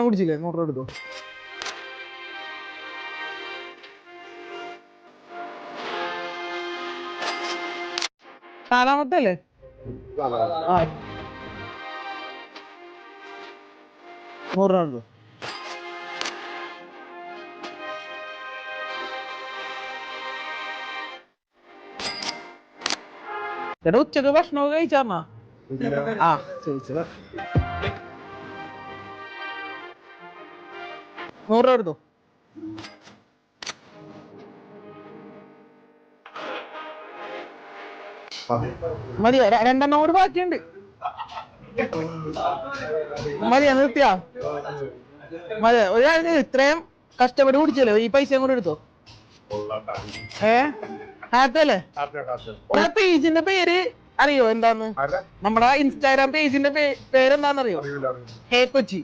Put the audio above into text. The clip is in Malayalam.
രണ്ടെണ്ണം കുടിച്ചില്ലേ? 100 രൂപ എടുത്തോ. നാലാമത്തെ അല്ലേ? ആ 100 രൂപ എടുത്തോ. ചേട്ടാ ഉച്ചക്ക് ഭക്ഷണമൊക്കെ കഴിച്ചാർന്നാ? ആ ചോദിച്ചത്. 100 രൂപ എടുത്തോ. മതിയോ? രണ്ടെണ്ണം കൂടി ബാക്കിയുണ്ട്. മതിയാ? നിർത്തിയാ? മതി. ഒരാൾ ഇത്രയും കഷ്ടപ്പെട്ട് കുടിച്ചല്ലോ, ഈ പൈസയും കൂടെ എടുത്തോ. ഹാപ്പി അല്ലേ? പേജിന്റെ പേര് അറിയോ എന്താന്ന്? നമ്മുടെ ഇൻസ്റ്റാഗ്രാം പേജിന്റെ പേരെന്താന്നറിയോ? ഹേ കൊച്ചി.